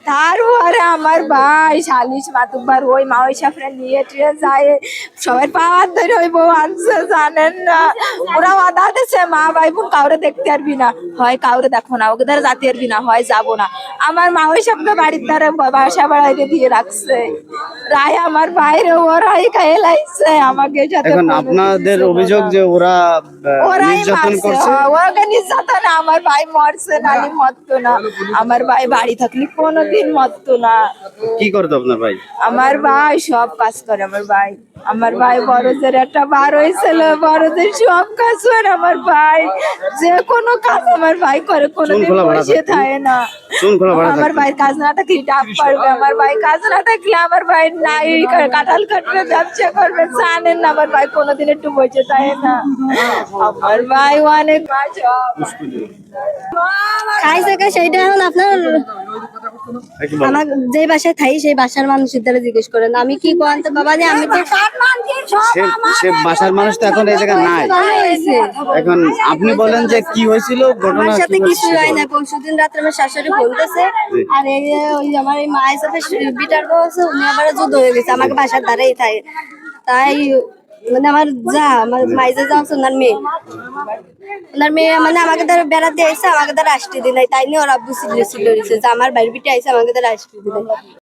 তারপরে আমার ভাই সালিশ মাতুব্বার ওই মাওই সাফরে নিয়ে টিয়ে যায় সবাই পাওয়ার ধরে ওই বউ আনছে জানেন না। ওরা বাধা দিচ্ছে মা ভাই বোন কাউরে দেখতে পারবি না, হয় কাউরে দেখো না, ওকে দ্বারা যাতে পারবি না, হয় যাবো না। আমার মাওই সাফকে বাড়ির দ্বারা বাসা বাড়াইতে দিয়ে রাখছে রায় আমার বাইরে ওরাই খাইয়ে লাইছে আমাকে সাথে। এখন আপনাদের অভিযোগ যে ওরা ওরাই নির্যাতন মারছে, করছে। ওকে নির্যাতন। আমার ভাই মরছে নালি মরতো না, আমার ভাই বাড়ি থাকলে কোনোদিন মরতো না। কি করতো আপনার ভাই? আমার ভাই সব কাজ করে। আমার ভাই বড়দের একটা বার হয়েছিল, বড়দের সব কাজ করে আমার ভাই। যে কোনো কাজ আমার ভাই করে, কোনোদিন বসে থাকে না। আমার ভাই কাজ না থাকলে ডাব পারবে, আমার ভাই কাজ না থাকলে আমার ভাই নাই কাঁঠাল কাটবে, ব্যবসা করবে, জানেন না। আমার ভাই কোনোদিন একটু বসে থাকে না। আমার ভাই অনেক খাইছে সেইটা এখন আপনার আমার যে বাসায় থাই সেই বাসার মানুষের দ্বারা জিজ্ঞেস করেন। আমি কি কোয়ান্ত বাবা যে আমি তো সে বাসার মানুষ তো এখন এই জায়গায় নাই। এখন আপনি বলেন যে কি হয়েছিল ঘটনা? আমার সাথে কিছু হয় না। পরশুদিন রাত্রে আমার শাশুড়ি বলতেছে আর এই যে ওই আমার এই মায়ের সাথে বিটার বলছে উনি আবার যুদ্ধ হয়ে গেছে আমাকে বাসার ধারেই থাকে। তাই মানে আমার মাইজে যা আছে ওনার মেয়ে মানে আমাকে দ্বারা বেড়াতে এসে আমাকে দ্বারা আসতে দিলাই, তাই নিয়ে ওরা আব্বু সিলে যে আমার বাড়ির বিটে আইসে আমাকে দ্বারা আসতে দিলাই।